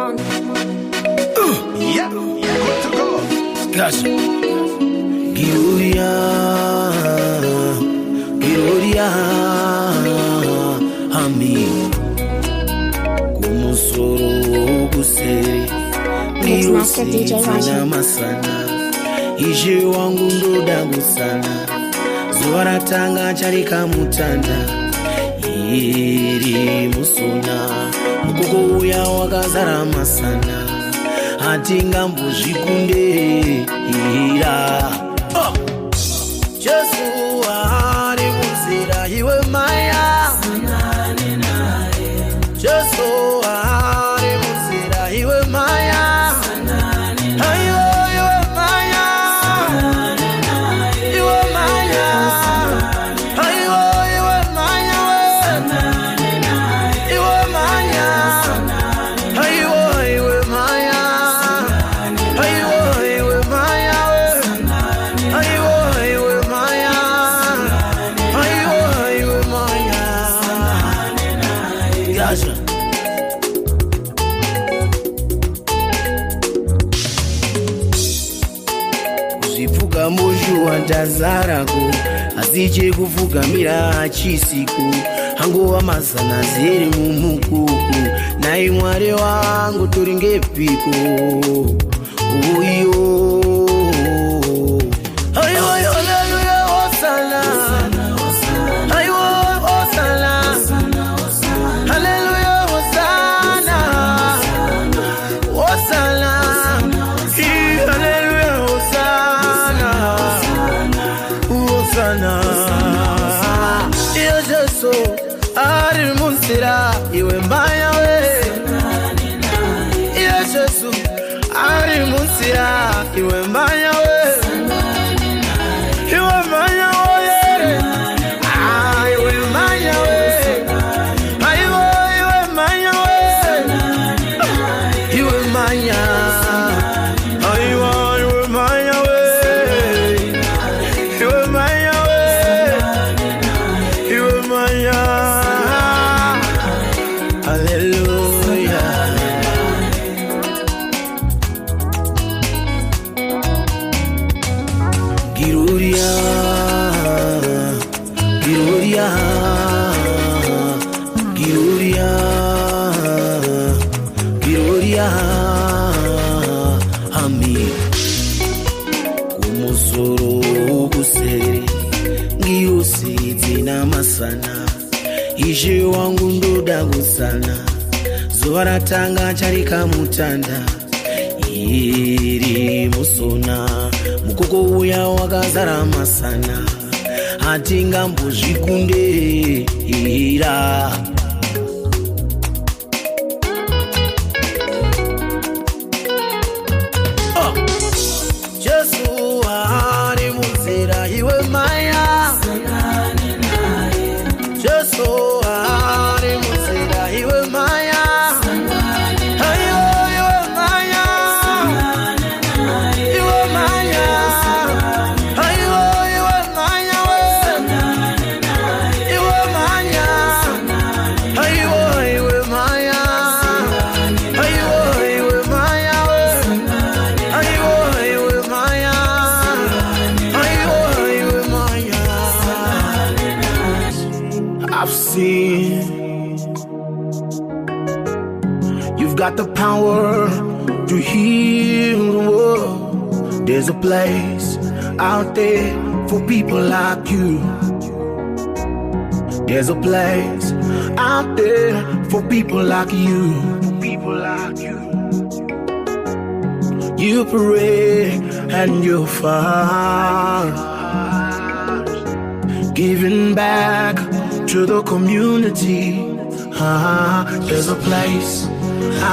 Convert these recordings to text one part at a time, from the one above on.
man. Yeah, good to go. Gotcha. Giulia, Ami, kumusoro guseri, DJ masana, ije wangu ndoda gusana, zuara tanga charika mutanda, iri musona, mukoko uya wakazara masana, hatinga mbuzvikunde ira. Jesu ari munzira iwe maya, Jesu ari munzira iwe maya, ayo iwe maya, iwe maya, ayo iwe maya, iwe maya, ayo iwe maya, ayo iwe maya, ayo iwe maya, ayo iwe maya. Gotcha. Kuzivuga mojo wantazarako azije kuvugamira chisiku hango amazana zeri mumukuku nayi mwari wangu turingepiko uyo ayo ayo haleluya hosana ayo hosana haleluya hosana hosana haleluya hosana hosana iyo Jesu ari munzira iwe mbaya we iyo Jesu ari munzira iwe mbaya we iwe mbaya we iwe mbaya we iwe mbaya we iwe mbaya iwe mbaya we iwe mbaya we iwe mbaya. Hallelujah. Giruria, Giruria, Giruria, Giruria, Ami, kumusoro guseri, ngiyusizi namasana, ije wangu ndoda gusana, zuara tanga charika mutanda, iri musona, mukoko uya wakazara masana, hatinga mbuzvikunde ira. Jesu ari munzira iwe maya, Jesu ari munzira iwe maya, ayo iwe maya, iwe maya, ayo iwe maya we, iwe maya, ayo iwe maya, ayo iwe maya we, ayo iwe maya, ayo iwe maya. I've seen you've got the power to heal the world. There's a place out there for people like you. There's a place out there for people like you. People like you. You pray and you fight, giving back to the community. There's a place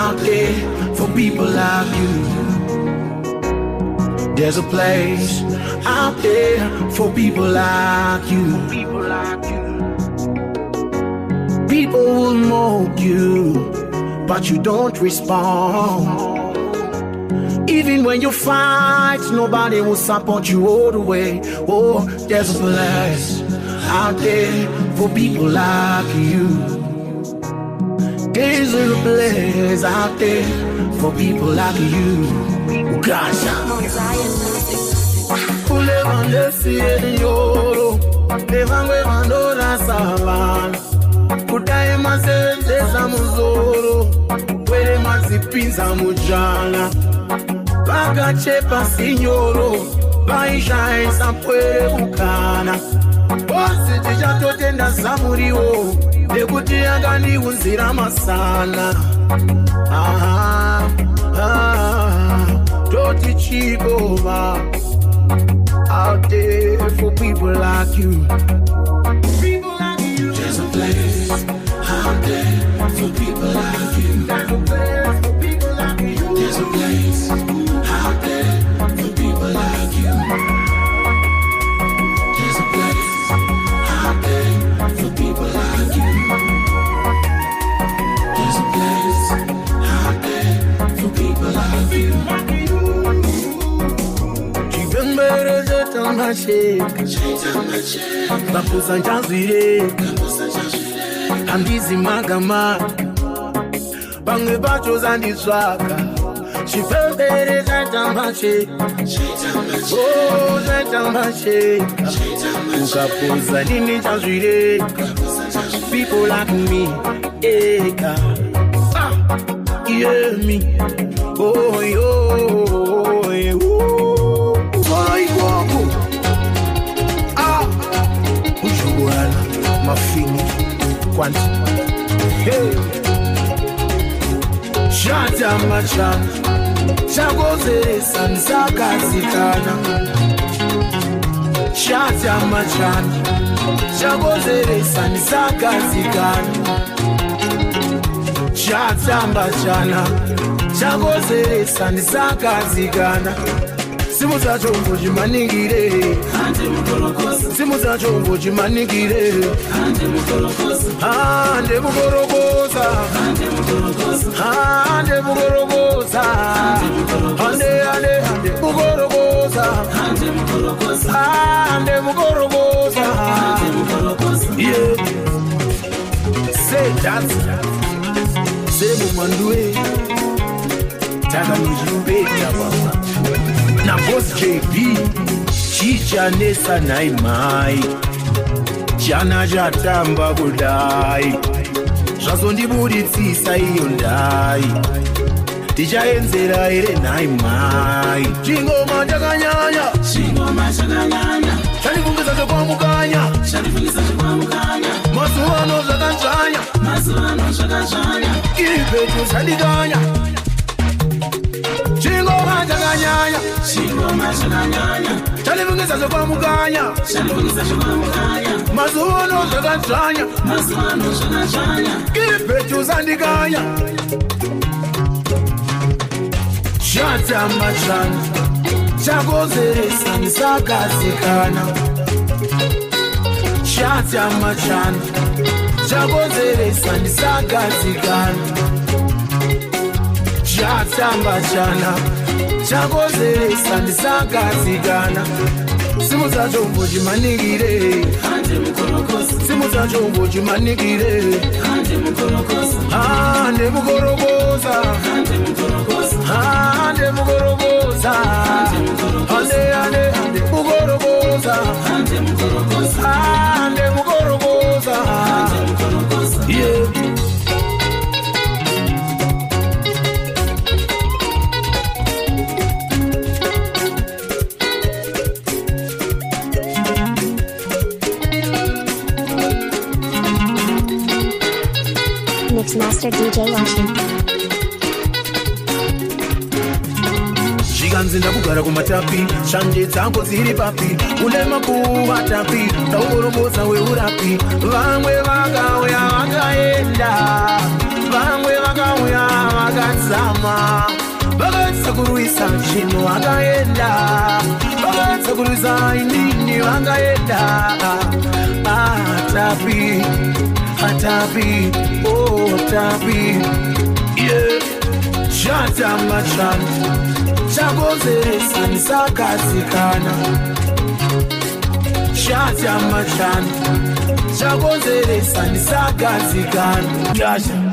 out there for people like you. There's a place out there for people like you. People will mock you, but you don't respond. Even when you fight, nobody will support you all the way. Oh, there's a place out there for people like you. There's a place out there for people like you. Gosh, Ulevande siyo, levangwe mandora savana. Kudai mazenze za muzoro, wele mazipinza mujana. Baga chepa signoro, baisha isa pwele bukana. Bosi tijato tenda samuriwo, nekuti yangani unzira masana. Toti chibova, out there for people like you. People like you. There's a place out there for people like you. There's a place for people like you. There's a place out there for people like you. There's a place out there for people like you. There's a place out there for people like you. Bapusa njanzire Ambizi magama Bange bacho zandiswaka Chifembere zatambache Oh zatambache Ukapusa nini njanzire People like me Eka Yeah me Oh yo Mafini Kwanti Hey Shata macha Chagoze Sansaka zikana Shata macha Chagoze Sansaka zikana Shata machana Chagoze Sansaka zikana Simu za chombo jimanigire Simu za chombo jimanigire Ande mugorogoza Ande mugorogoza Ande mugorogoza Ande mugorogoza Yeah Say that Say mumandue Taka nujimbe Tababa Na boss JB Chicha nesa naimai Chana jatamba kudai Zvazondi buditsisa iyo ndai Tichaenzera ere naimai Chingoma chakanyanya Chanifungisa chokwamukanya Mazuano zvakadzvanya Kiripetu zandikanya Chingoma chakanyanya Chanifungisa chokwamukanya Mazuano zvakadzvanya Kiripetu zandikanya Shata machana Chakozeresa nisakazikana Shata machana Chakozeresa nisakazikana Shata machana Chakozeresa nisakazikana Simu za chombo chimanigire Simu za chombo chimanigire Ande mugorogoza Ande mugorogoza Ande mugorogoza Ande mugorogoza Yeah Mixmaster DJ Washington. Zvikanzinda kugara kumatapi shanje dzangu dziri papi une makuva tapi taugorogoza weurapi vamwe vakauya vakaenda vamwe vakauya vakadzama vakatsa kurwisa chino vakaenda vakatsa kurwisa inini vakaenda atapi atapi oh atapi yeah shata machana Chakozeresa nisakazikana Shata machana Chakozeresa nisakazikana Yasha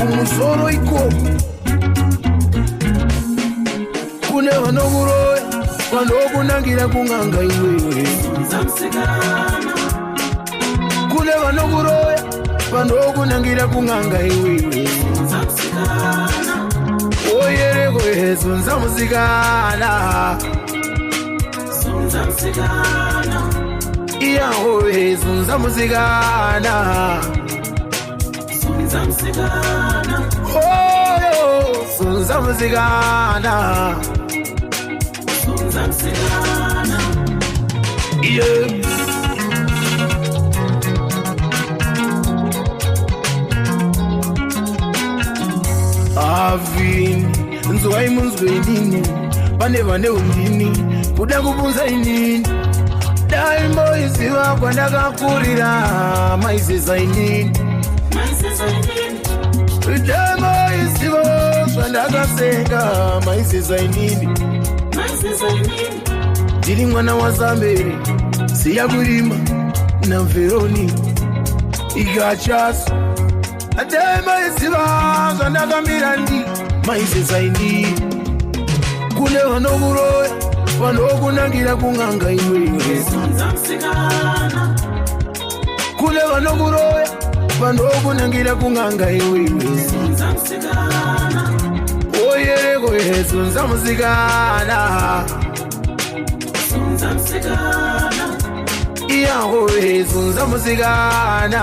kumusoro iko kune vanokuroya vanokunangira kung'anga iwewe kune vanokuroya vanokunangira kung'anga iwewe oyereko zunza musikana iyahowe zunza musikana oyo zunza musikana yeah. Avini nzwai munzwe inini pane vane undini kuda kubunza inini daimbo iziva kwandakakurira maizeza inini daimbo iziva zvandakasenga maizeza inini ndiri mwana wazambere siya kurima namveroni ikachaso daimbo iziva zvandakambira ndi maizeza inini kune vanokuroya vanokunangira kung'anga iwewe kune vanokuroya vanokunangira kung'anga iwewe oyereko zunza musikana iyahowe zunza musikana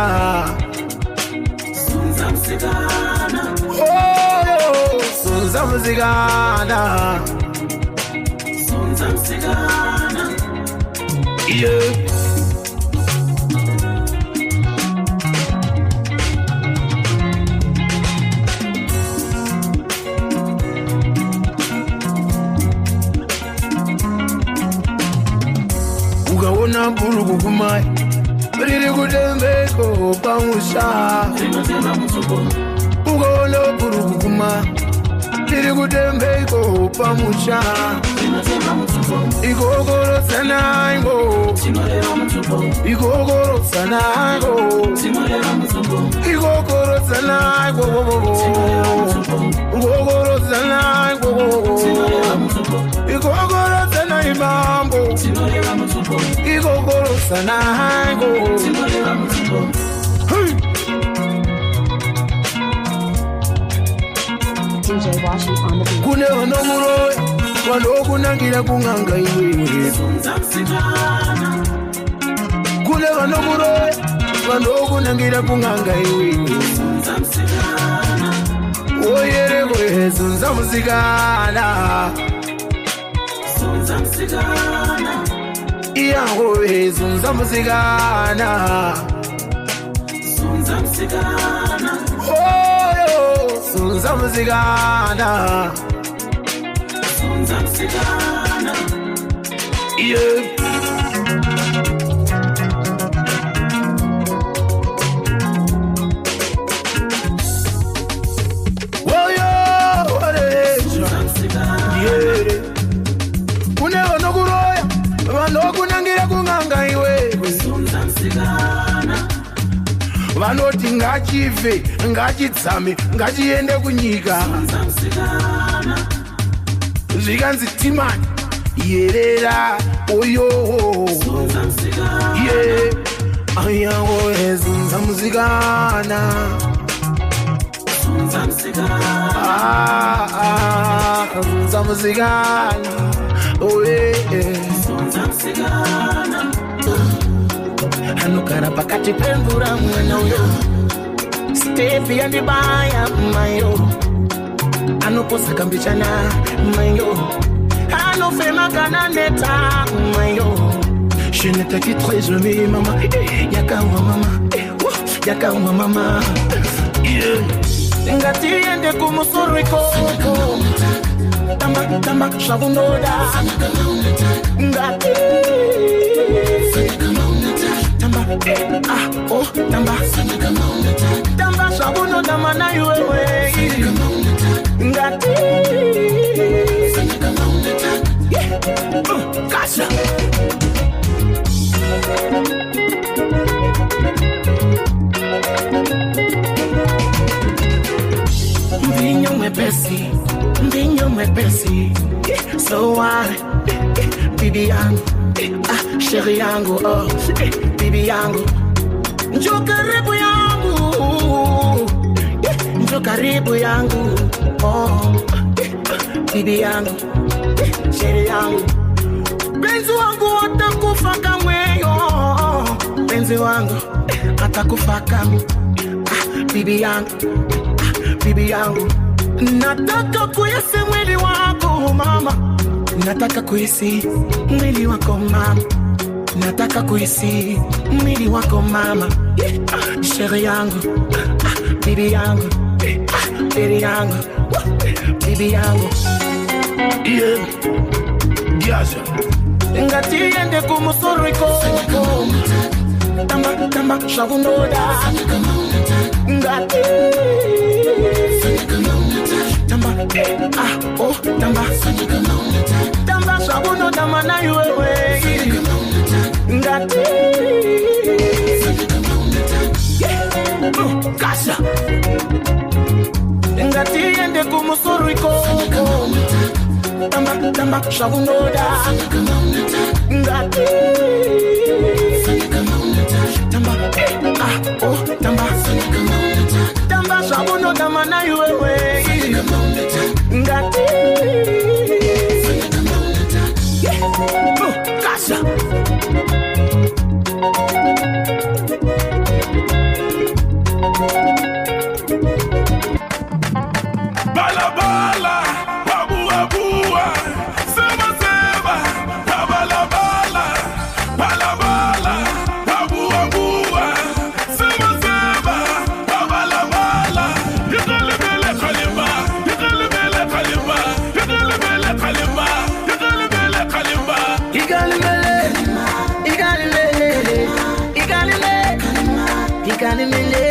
oyo zunza musikana yeah. Ukaona buluku kumai riri kutembeko pamusha ukaona buluku kumai riri kutembeko pamusha igogoro sanango igogoro sanango igogoro sanango igogoro sanango igogoro sanaimambo igogoro sanango DJ Washi on the beat. kune vanokuroya vanokunangira kung'anga iwewe kune vanokuroya vanokunangira kung'anga iwewe oyereko zunza musikana iyahowe zunza musikana oyo zunza musikana yeah. Kune vanokuroya vanokunangira kung'anga iwewe vanoti ngachife ngachidzame ngachiende kunyika zvikanzi timani yerera oyoho ye ayawo zunza musikana zunza musikana oye anogara pakati pemvura mwana uyo stepi yandibaya mayo anoposa kambichana mayo anofema kana neta mayo je ne te quitterai jamais mama yakawa mama yakawa mama ngatiende kumusoro ikoko tamba tamba shavunoda ngati tamba oh tamba tamba shavunoda mana yuwewe ngati kasha mbinyo mwepesi, so why, bibi yangu, sheri yangu, oh, bibi yangu, njoo karibu yangu, njoo karibu yangu, oh, bibi yangu, sheri yangu, penzi wangu atakufa kamweyo, penzi wangu atakufa kamwe, bibi yangu, bibi yangu, nataka kuhisi mwili wako mama, nataka kuhisi mwili wako mama, nataka kuhisi mwili wako mama, sheri yangu, bibi yangu, bibi yangu, bibi yangu, Yeah, Gaza. ngati yende kumusoro iko, tamba tamba shabunoda, ngati tamba oh tamba tamba shabunoda mana yuwe ngati Gaza. Ngati yende kumusoro iko, tamba tamba shabunoda, ngati tamba oh tamba tamba shabunoda mana yuwe ngati Gaza. Bala bala, babu abua, sema sema, bala bala, bala bala, babu abua, sema sema, bala bala. Yekale bele kalima, yekale bele kalima, yekale bele kalima, yekale bele kalima. Igalimele, igalimele, igalimele, igalimele.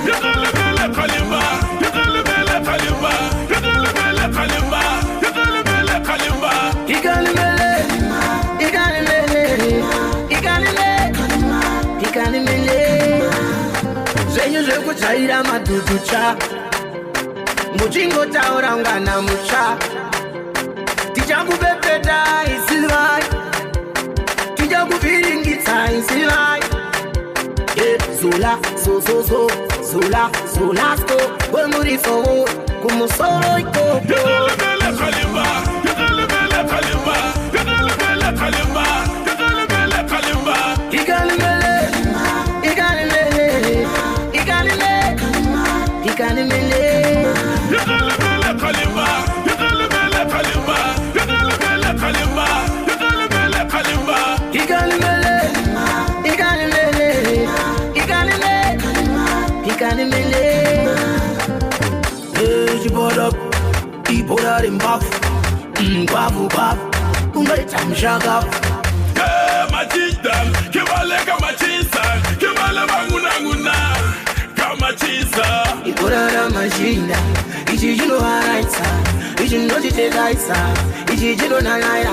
Yekale bele kalima, yekale bele kalima, yekale bele kalima, yekale bele kalima. Igalimele, igalimele, igalimele, igalimele. Zenyu zvekujaira madudu cha, muchingotaura ungana mucha, tichakubepeta isivai, tichakuvhiringitsa isivai. Zula, zula, zulasko, wemuriso, kumusoro iko. Yekale bele kalima, yekale bele kalima, yekale bele kalima, yekale bele kalima. Igalimele, igalimele, igalimele, igalimele. Yekale bele kalima, yekale bele kalima, yekale bele kalima, yekale bele kalima. Igalimele, igalimele, igalimele, igalimele. Jibodop, ibodar imbaf, babu bab, ungaita mshagaf. Machidan, kibale kama chisa, kibale manguna kama chisa. Ibodara majinda, ichijino haraita, ichino chitekaita, ichijino nanaira.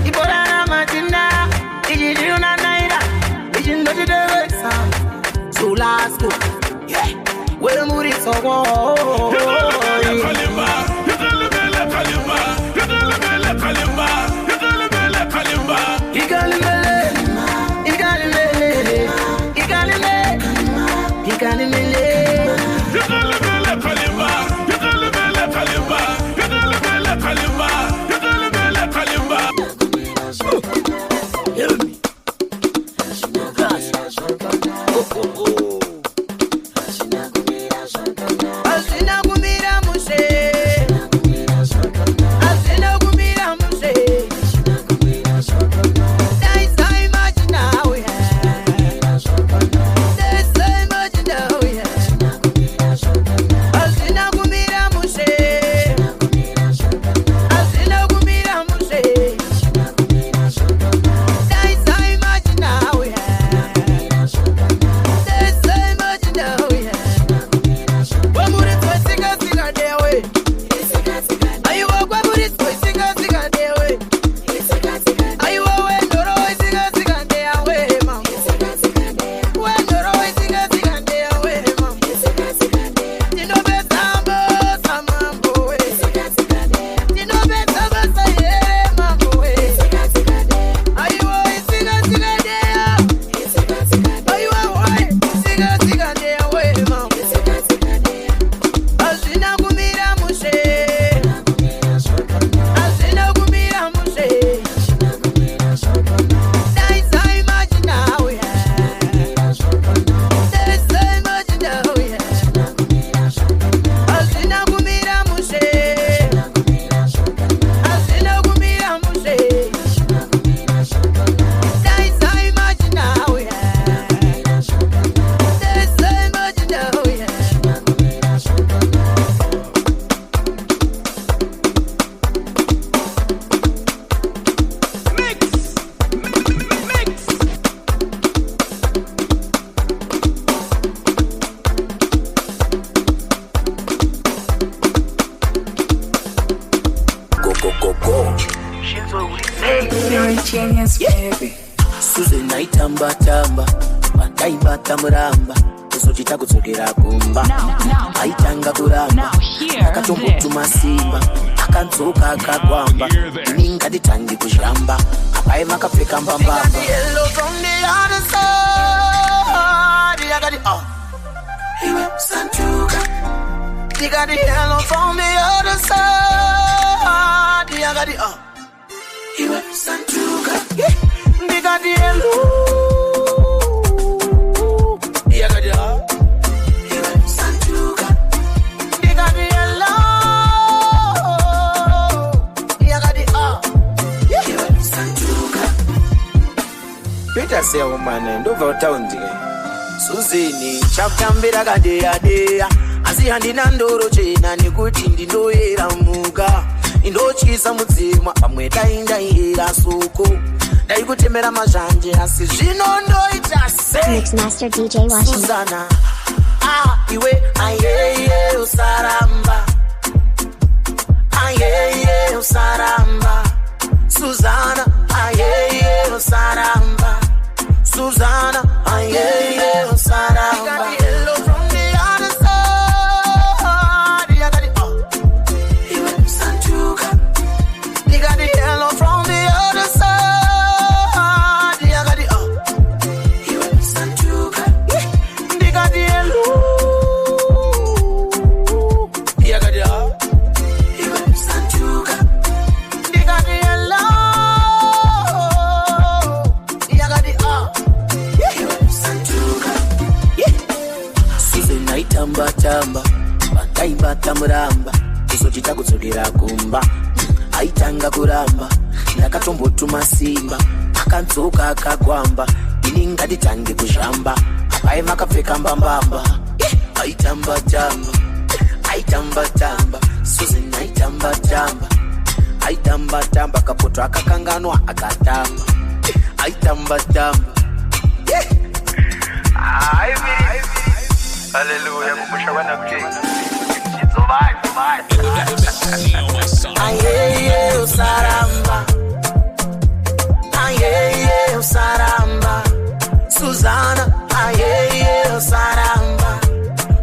Ibodara majinda, ichijino nanaira, ichino chitekaita. Zulasko, wemuriso, Yekale kalima, yekale bele kalima, yekale bele kalima, yekale bele kalima. igalimele, igalimele, igalimele, igalimele. Yekale bele kalima, yekale bele kalima, yekale bele kalima, yekale bele kalima. Asina kumira muse. go. You're a genius, baby. Suze naitamba tamba, mataibata muramba. Kusochita kutsokera kumba. Aitanga kuramba. Akatombotu simba. Akantsoka akagwamba. Ningati tangi kushamba. Apai makapfeka mbamba. Yellow from the other side. I got it all. Santuka. You got the yellow from the other side. I got it all. Santuka. You got the yellow. You got it all. Santuka. You got the yellow. You got it all. Santuka. Peter say, "Oh man, don't go town today." Suzini chakambira kadea azihandi nandoro chena nekuti ndinoyera muga indochisa mudzimwa pamwe daindaira soko daikutemera mazvanje asi zvinondoita sei Mixmaster DJ Washington Susana iwe ayeye usaramba ayeye usaramba Susana ayeye usaramba Susana, yeah, Sarah. You got the yellow from the other side. You got it all. You went Santuka. You got the yellow from the other side. You got it all. You went Santuka. You got the yellow. You got it all. You went Santuka. You got the yellow. You got it all. Naitamba tamba, mataibata muramba. Kusochita kutsokera kumba. Aitanga kuramba. Ndakatombotuma simba. Akantsoka akagwamba. Iningati tangi kushamba. Apai makapfeka mbambamba. Aitamba tamba. Aitamba tamba. Suze naitamba tamba. Aitamba tamba. Kapoto akakanganwa akatamba. Aitamba tamba. Hallelujah, Mushawana King. It's alright. Ayeye usaramba. Ayeye usaramba. Susana, ayeye usaramba.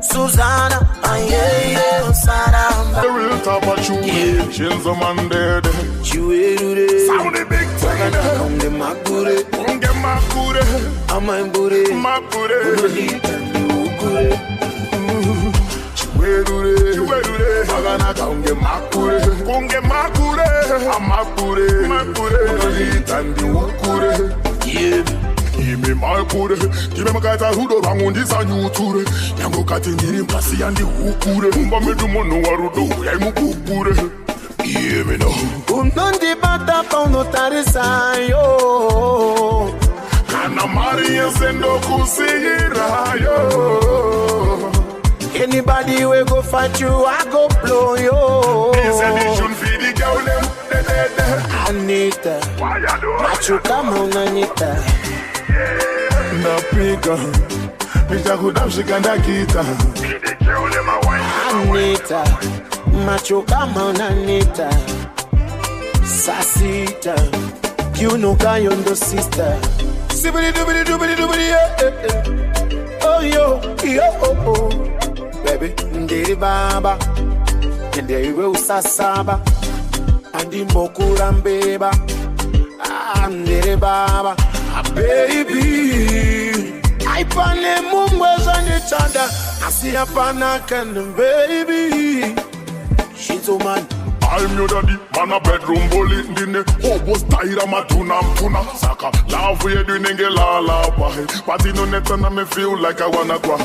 Susana, ayeye usaramba. The real top of Chewy, she's a man dead. Chewy, sound the big thing. Come the makure, Kunge makure, amambure, makure. Magana kaunge makure, amakure, tandi ukure. Ime makure, kime makata hudo bangundi sanyuture. Yango katingiri mpasi yandi ukure. Mba medu mono warudo ya mukukure. Ime no. Unondi bata pa unotari sayo. Kana Maria sendo kusihira yo. Anybody we go fight you, I go blow you. This edition feed the girl them. Anita, machu kama unanita. Napika, picha kudamshika ndakita. Anita, machu kama unanita. Sasita, kiunuka yondo sister. Sibidi dubidi dubidi dubidi yeah. Oh yo, oh. Baby, ndiri baba, ndiri we usasaba, andi mokura mbeba, ndiri baba, baby. I pane mumweza nichanda, asiya panakan, baby. She's a man. I'm your daddy, man a bedroom bully ndine. Hobo style matuna mtuna. Saka love we do nenge la la bahe. But you know next time me feel like I wanna cry.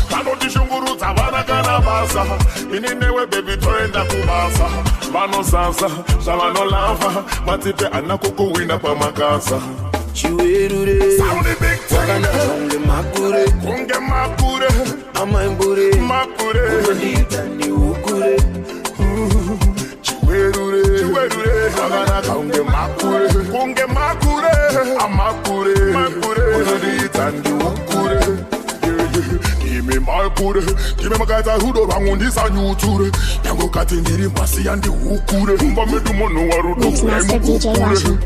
Tano tishunguru tabana kana basa. Ininewe baby toenda kubasa. Mano sansa, shamano lava. Matipe anakuku wina pa makasa. Chiwerure, Sound the big wakana thing. makure, Kunge makure, amambure, makure. unanita ni ukure. Chiwerure, wakana kaunge makure. Kunge makure, amakure. Unanita ni ukure. marpure. Give me guys who do bang on this a new tour. Yango katindiri masi and the ukure. Umba me do mono waru do. Mixmaster DJ Washi.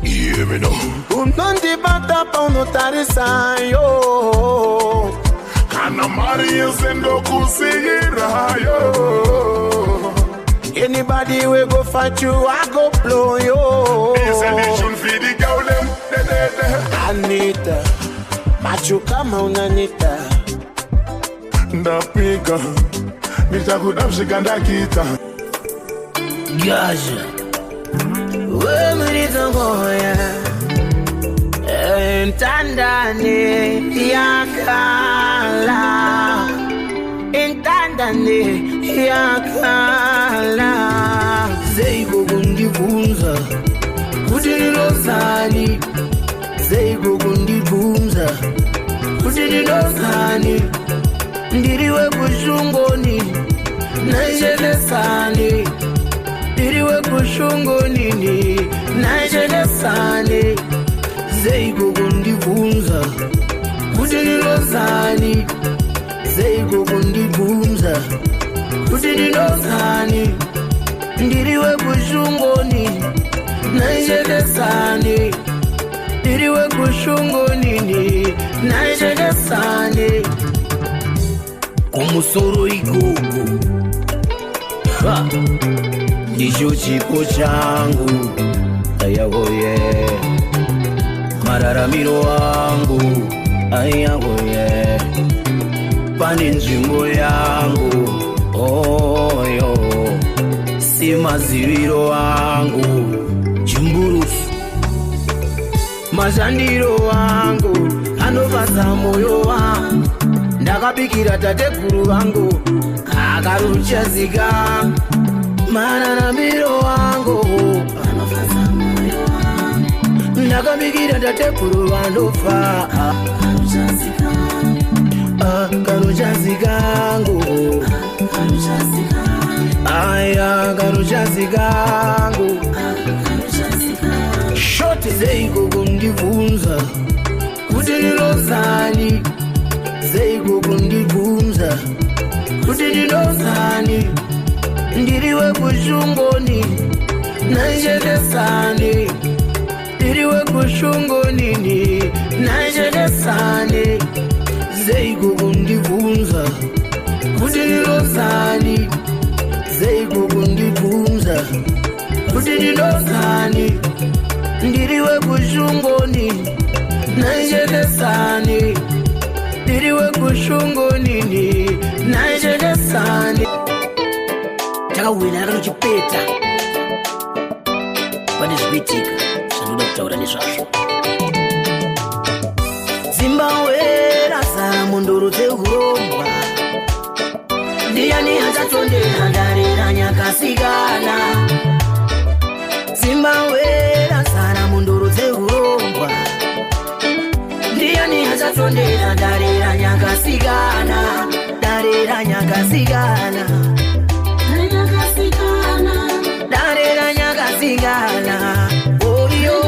Yeah, me know. Non ti batta pa notare sai yo. Kana mari sendo kusigira yo. Anybody we go fight you, I go blow yo. This edition feed the girl them. Anita, macho kama unanita. Ndapika, nitakudamshikanda kita. Gaja, we mrito ngoya. Entandane yakala. Entandane yakala. Zeigo kundifunza, kutilozani. Zeigo kundifunza, kutilozani. Ndiriwe kushungoni, najelesani. Ndiriwe kushungoni, najelesani. Zeigo kundifunza, kutilozani. Zeigo kundifunza, kutilozani. Ndiriwe kushungoni, najelesani. Ndiriwe kushungoni, najelesani. Kumusoro igugu ndicho chipo changu ayagoye mararamiro wangu ayagoye pane nzvimbo yangu oyo si maziviro wangu chimburusu mazhandiro wangu anofadza moyo wangu ndakabikira tateguru vangu akaruchazika mararamiro wangu anofadza moyo wangu ndakabikira tateguru vandofa akaruchazikangu aya akaruchazikangu shoti zeiko kundifunza kuti ndinozani Zeigo kundifunza kuti ndinozani ndiriwe kushungoni najelesani ndiriwe kushungoni najelesani Zeigo kundifunza kuti ndinozani Zeigo kundifunza kuti ndinozani ndiriwe kushungoni najelesani ndiriwe kushungoni najelesani takawina akaruchipeta pane zvipitika zvanoda kutaura nezvazvo zimbawera zara munduru dzeuromba ndiani achatondera ndarira nyakasikana zimbawera zara munduru dzeuromba ndiani achatondera ndarira nyakasikana ndarira nyakasikana ndarira nyakasikana oyo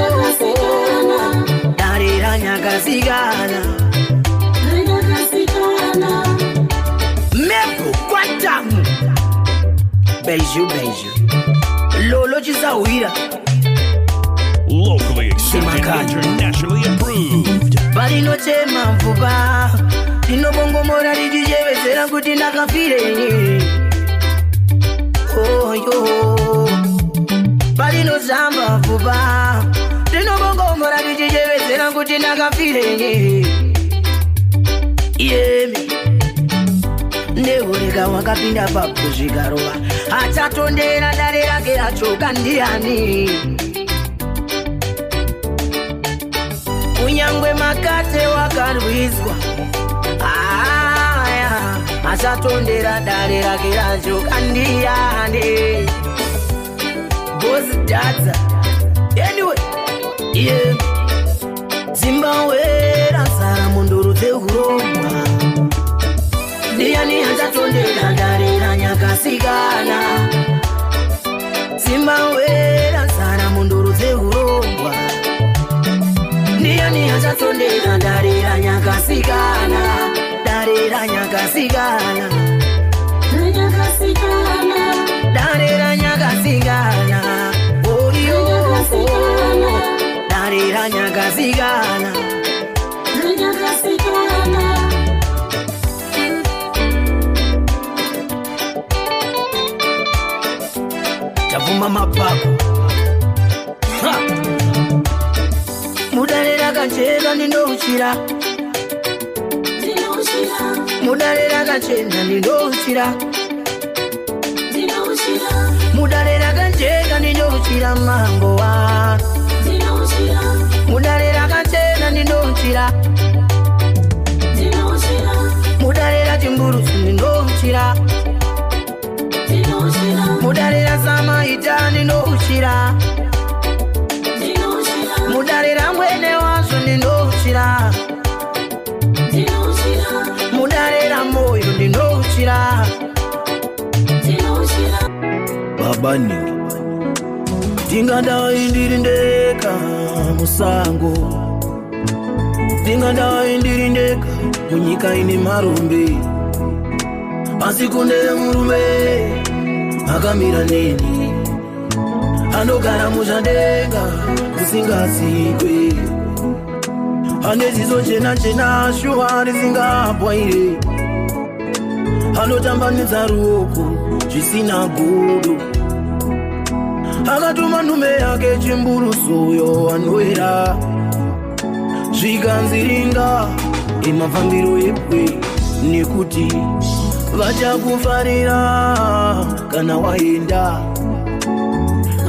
ndarira nyakasikana mepo kwatamu beijo lolo chisawira Locally accepted, internationally approved. Balinochema mvuba linobongomora lijijevezera kuti ndakafireni oyo balinozamba mvuba linobongomora lijijevezera kuti ndakafireni yemi neureka wakapinda pakuzvigarova achatondera dare rake achoka ndiani unyangwe makate wakarwizwa aya achatondera dare rake rachoka ndiani bozidadza anyway yeah. Zimbawera zara munduru dzeuromba ndiani achatondera dare ranyakasikana Zimbawera zara munduru dzeuromba ndiani achatondera dare ranyakasikana dare ranyakasikana nyagasigana darira nyagasigana oyo darira nyagasigana Chavuma mapaku mudarira kanchena ndinochira mudarira kanchena ndinochira mudarira kanchena ndinochira mambo wa mudarira kanchena ndinochira mudarira timburusu ndinochira mudarira sama itani ndinochira mudarira mwene wazo ndinochira mudarira moyo ndinochira babani tingadai ndiri ndeka musango tingadai ndiri ndeka munyika ine marumbe asi kunde murume akamira neni anogara muzvandenga usingazikwe anezizo chena chena shuwa risingabwaire anotambanidza ruoko zvisina gudu akatuma nhume yake chimburusoyo anoera zvikanziringa emafambiro epwe nekuti vachakufarira kana waenda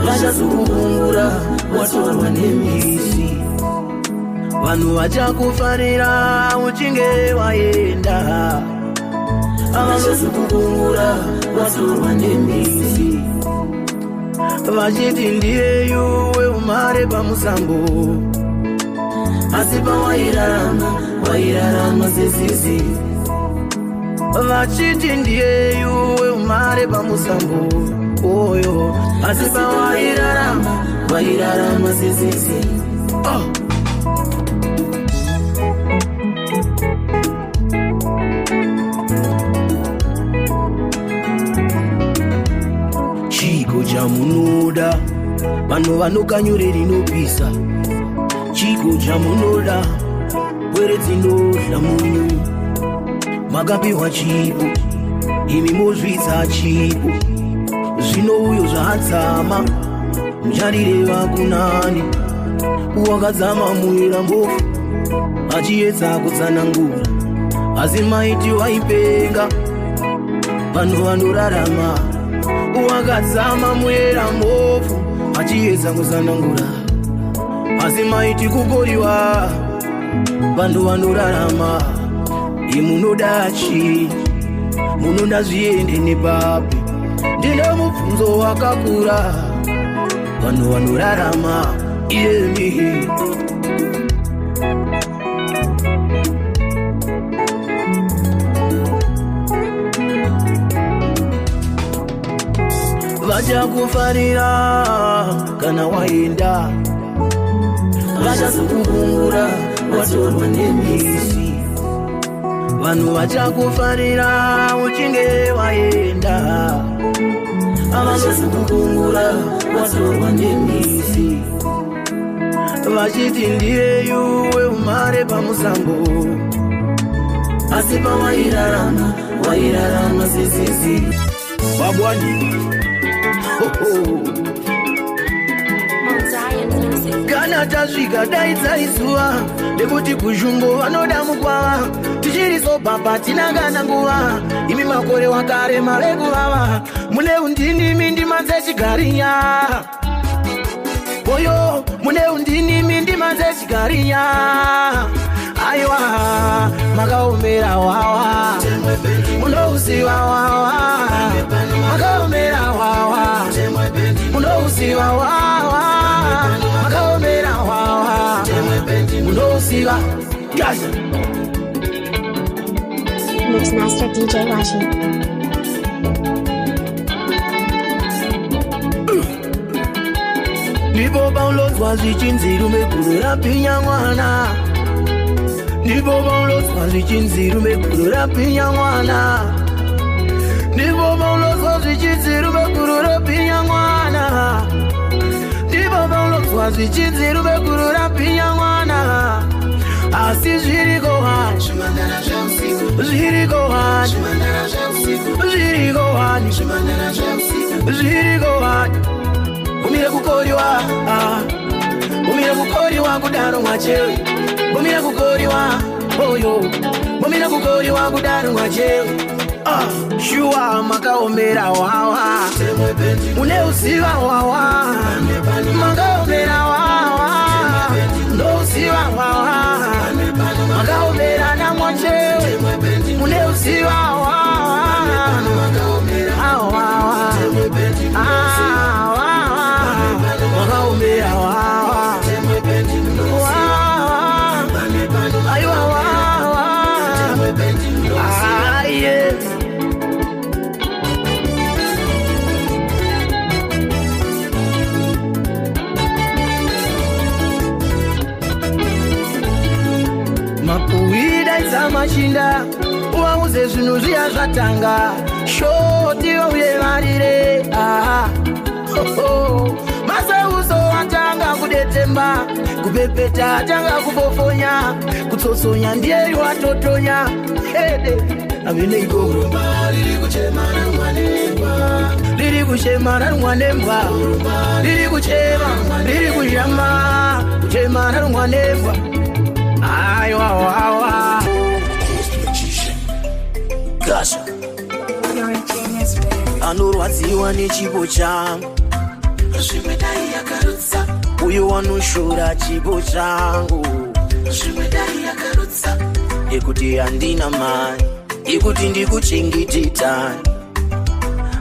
vachazokukungura watorwa nemisi vanhu vachakufarira uchinge waenda avazokukungura watorwa nemisi vachiti ndiyeyu weumare pamusambo asi pawairarama sezizi vachiti ndiyeyu weumare pamusambo oyo asi pawairarama sezizi chiko chamunoda vanhu vanokanyore rinopisa chiko chamunoda kwere dzinodla munyu makapiwa chipo imi mozvidza chipo zvino uyo zvadzama mucharireva kunani wakadzama muira mbofu achiedza kutsanangura asi maiti waipenga vanhu vanorarama wakadzama muira mbofu achiedza kutsanangura asi maiti kukoriwa vanhu vanorarama imunodachi munoda zviende nepapi ndine mubvunzo wakakura vanhu vanorarama iyemi vachakufarira kana waenda vachazokukungura watorwa nemisi vanhu vachakufarira uchinge waenda avazokukungura watorwa nemisi vachiti ndiyeyu weumare pamusambo asi pawairarama sezizi babwani kana tasvika daidza izuva nekuti kuzvungo vanoda mukwava tichiriso baba tinangana nguva imi makore wakare mave kuvava mune undinimi ndima dzechigarinya oyo mune undinimi ndima dzechigarinya aiwa makaomera wawa munouziva wawa makaomera wawa munouziva wawa makaomera wawa munouziva gaza Mixmaster DJ Washi. Ndipo paulozwa zvichinzi rume guru rapinya mwana Nibo bolo swazi chinziru me kurura pinya mwana. Nibo bolo swazi chinziru me kurura pinya mwana. Nibo bolo swazi chinziru me kurura pinya mwana. Asi jiri go han, jiri go han, jiri go han, jiri go han. Umire kukoriwa, umire kukoriwa kudaro mwachewe. Umire kukoriwa, oyo. Umire kukoriwa kudaro mwachewe. Shua makaomera wawa, une usiwa wawa, makaomera wawa, ndo usiwa wawa, makaomera na mwachewe, une usiwa wawa, wawa, makaomera wawa, ayo wawa, yeah. Makuida isa mashinda uauze zvinhu zviya zvatanga shoti uye marire masauso atanga kudetemba kupepeta atanga kufofonya kutsotsonya ndiye watotonya avineiko liri kuchemara mwanembwa liri kuchema liri kujama kuchemara mwanembwa ayo wawa Gasha You're a genius, baby. anorwadziwa nechipo changu Zvimedai yakarutsa, uyo wanoshora chipo changu zvimedai yakarutsa, ekuti handina mari ekuti ndikuchengeteta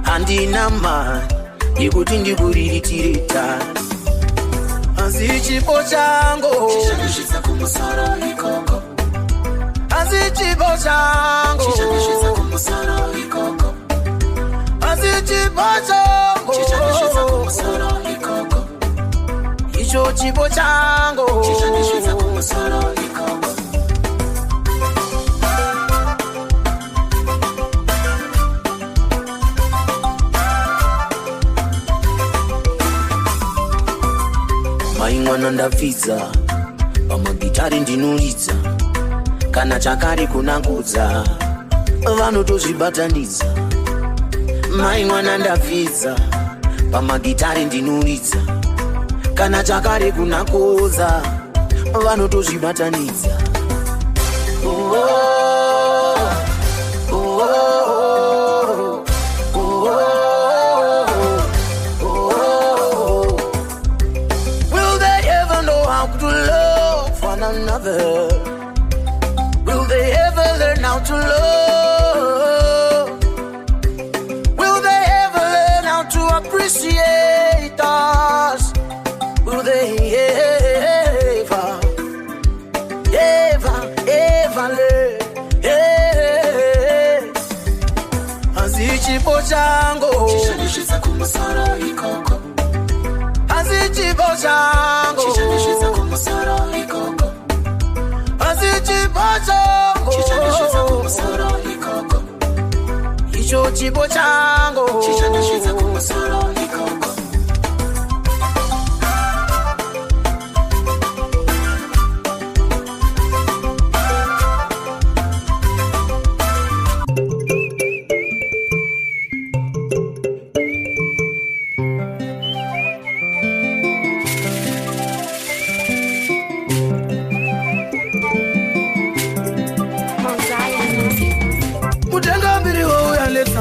handina mari ekuti ndikuriritireta asi chipo changu chichandisvitsa kumusoro ikoko, asi chipo changu chichandisvitsa kumusoro ikoko, asi chipo changu chichandisvitsa kumusoro ikoko, icho chipo changu chichandisvitsa kumusoro ikoko. maimwana ndapfidza pamagitari ndinoridza kana chakare kunangudza vanotozvibatanidza maimwana ndapfidza pamagitari ndinoridza kana chakare kunangudza vanotozvibatanidza another. Will they ever learn how to love? Will they ever learn how to appreciate us? Will they ever learn? Asi chipo changu Chichandisvitsa kumusoro ikoko, asi chipo changu chichandisvitsa kumusoro ikoko, chichandisvitsa kumusoro ikoko, icho chipo changu chichandisvitsa kumusoro ikoko.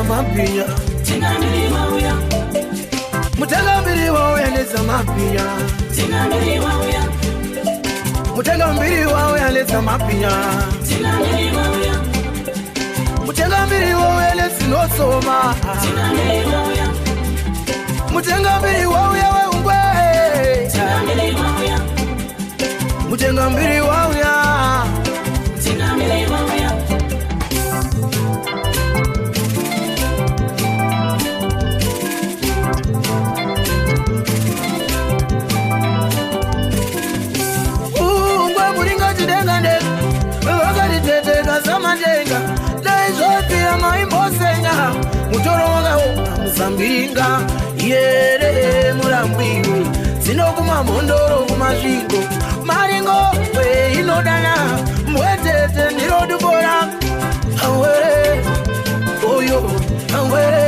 Mapinya Tingamiri wauya, mutengambiri wauyanetsa mapinya tingamiri wauya, mutengambiri wauyanetsa mapinya tingamiri wauya, mutengambiri wauyanetsa nosoma tingamiri wauya, mutengambiri wauya weungwe tingamiri wauya, mutengambiri wauya tingamiri wauya. mbinga yere murambiwe zinoguma mondoro kumasviko maringo we inodana mwetete ndirodubora awere oyo awere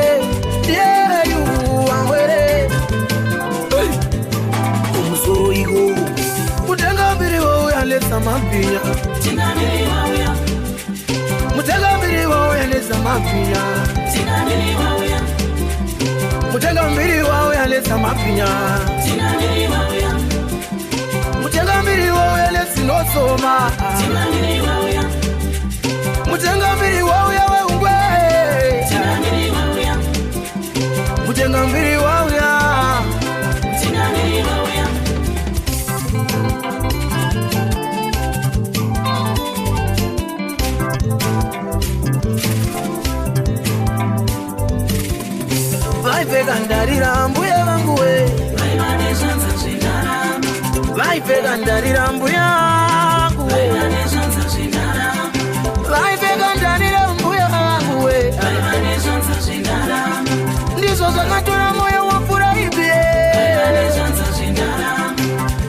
yeyu awere umusoigo mutenga mbiri wowe alesa mapinya mutenga mbiri wowe alesa mapinya mutenga mbiri wowe alesa mapinya mutenga mbiri wowe alesa nosoma mutenga mbiri wowe yawe ungwe mutenga mbiri wowe vaipfeka ndarira mbuya vangu we vaipfeka ndarira mbuya vangu we vaipfeka ndarira mbuya vangu we ndizvo zvakatora moyo wafuraibie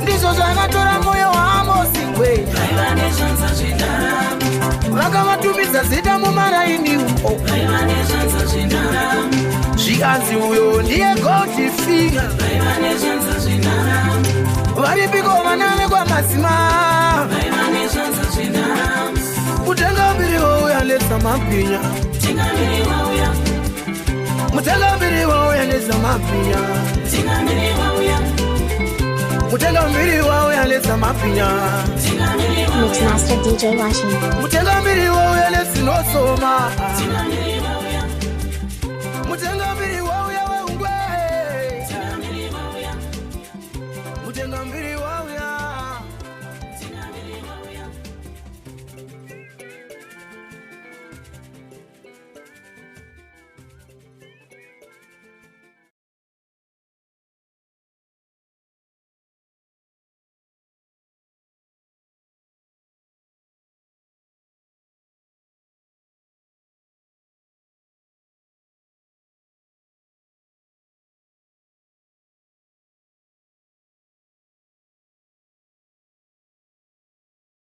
ndizvo zvakatora moyo waamosingwe vakavatumidza zita mumaraini uko zvikanzi uyo ndiye goti figa varipiko vana vekwamazima mutenga mbiri wowe alesa mapinya mutenga mbiri wowe alesa mapinya mutenga mbiri wowe alesa mapinya Mixmaster DJ Washi. mutenga mbiri wowe alesa nosoma